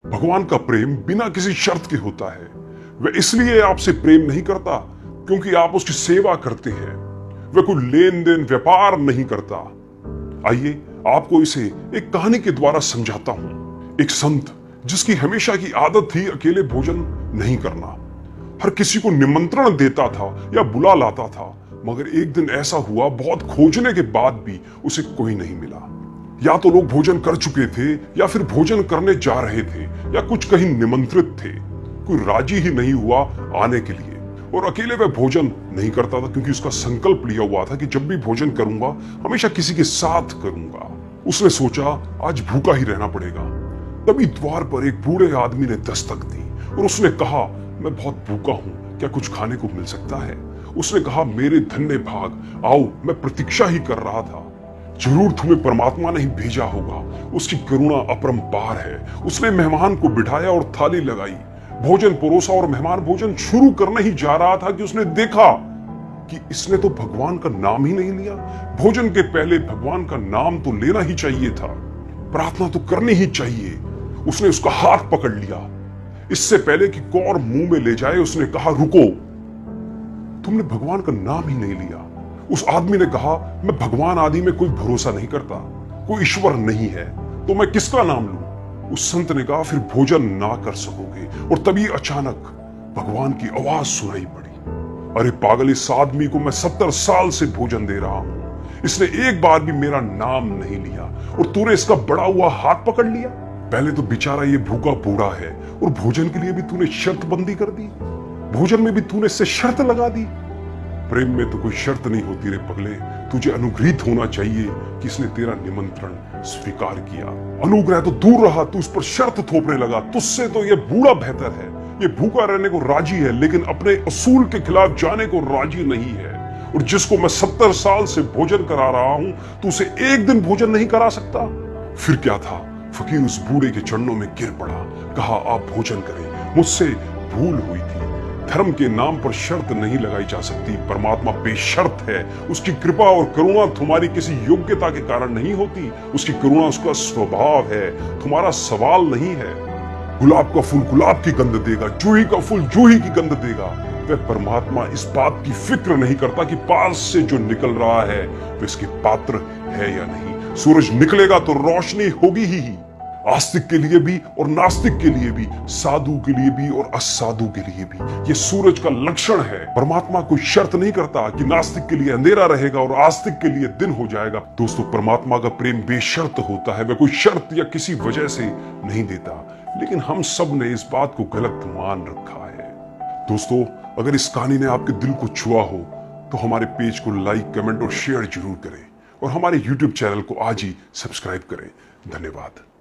भगवान का प्रेम बिना किसी शर्त के होता है। वह इसलिए आपसे प्रेम नहीं करता क्योंकि आप उसकी सेवा करते हैं। वह कोई लेन देन व्यापार नहीं करता। आइए आपको इसे एक कहानी के द्वारा समझाता हूं। एक संत जिसकी हमेशा की आदत थी अकेले भोजन नहीं करना। हर किसी को निमंत्रण देता था या बुला लाता था, मगर एक दिन ऐसा हुआ, बहुत खोजने के बाद भी उसे कोई नहीं मिला। या तो लोग भोजन कर चुके थे या फिर भोजन करने जा रहे थे या कुछ कहीं निमंत्रित थे। कोई राजी ही नहीं हुआ आने के लिए। और अकेले वह भोजन नहीं करता था क्योंकि उसका संकल्प लिया हुआ था कि जब भी भोजन करूंगा हमेशा किसी के साथ करूंगा। उसने सोचा आज भूखा ही रहना पड़ेगा। तभी द्वार पर एक बूढ़े आदमी ने दस्तक दी और उसने कहा, मैं बहुत भूखा हूं, क्या कुछ खाने को मिल सकता है? उसने कहा, मेरे धन्य भाग, आओ, मैं प्रतीक्षा ही कर रहा था। जरूर तुम्हें परमात्मा ने ही भेजा होगा, उसकी करुणा अपरंपार है। उसने मेहमान को बिठाया और थाली लगाई, भोजन परोसा और मेहमान भोजन शुरू करने ही जा रहा था कि उसने देखा कि इसने तो भगवान का नाम ही नहीं लिया। भोजन के पहले भगवान का नाम तो लेना ही चाहिए था, प्रार्थना तो करनी ही चाहिए। उसने उसका हाथ पकड़ लिया। इससे पहले कि कौर मुंह में ले जाए उसने कहा, रुको, तुमने भगवान का नाम ही नहीं लिया। उस आदमी ने कहा, मैं भगवान आदि में कोई भरोसा नहीं करता, कोई ईश्वर नहीं है, तो मैं किसका नाम लूं? उस संत ने कहा, फिर भोजन ना कर सकोगे। और तभी अचानक भगवान की आवाज सुनाई पड़ी, अरे पागल, इस आदमी को मैं 70 साल से भोजन दे रहा हूं, इसने एक बार भी मेरा नाम नहीं लिया और तूने इसका बड़ा हुआ हाथ पकड़ लिया। पहले तो बेचारा ये भूखा बूढ़ा है और भोजन के लिए भी तूने शर्त बंदी कर दी, भोजन में भी तूने इससे शर्त लगा दी। प्रेम में तो कोई शर्त नहीं होती रे पगले, तुझे अनुग्रहित होना चाहिए कि इसने तेरा निमंत्रण स्वीकार किया। अनुग्रह तो दूर रहा, तू उस पर शर्त थोपने लगा। तुझसे तो ये बूढ़ा बेहतर है, ये भूखा रहने को राजी है लेकिन अपने असूल के खिलाफ जाने को राजी नहीं है। और जिसको मैं 70 साल से भोजन करा रहा हूं, तू उसे एक दिन भोजन नहीं करा सकता। फिर क्या था, फकीर उस बूढ़े के चरणों में गिर पड़ा, कहा, आप भोजन करें, मुझसे भूल हुई थी। धर्म के नाम पर शर्त नहीं लगाई जा सकती। परमात्मा बेशर्त है, उसकी कृपा और करुणा तुम्हारी किसी योग्यता के कारण नहीं होती, उसकी करुणा उसका स्वभाव है, तुम्हारा सवाल नहीं है। गुलाब का फूल गुलाब की गंध देगा, जूही का फूल जूही की गंध देगा। वह परमात्मा इस बात की फिक्र नहीं करता कि पास से जो निकल रहा है वह इसके पात्र है या नहीं। सूरज निकलेगा तो रोशनी होगी ही, आस्तिक के लिए भी और नास्तिक के लिए भी, साधु के लिए भी और असाधु के लिए भी। ये सूरज का लक्षण है। परमात्मा कोई शर्त नहीं करता कि नास्तिक के लिए अंधेरा रहेगा और आस्तिक के लिए दिन हो जाएगा। दोस्तों, परमात्मा का प्रेम बेशर्त होता है, वह कोई शर्त या किसी वजह से नहीं देता। लेकिन हम सब ने इस बात को गलत मान रखा है। दोस्तों, अगर इस कहानी ने आपके दिल को छुआ हो तो हमारे पेज को लाइक, कमेंट और शेयर जरूर करें और हमारे YouTube चैनल को आज ही सब्सक्राइब करें। धन्यवाद।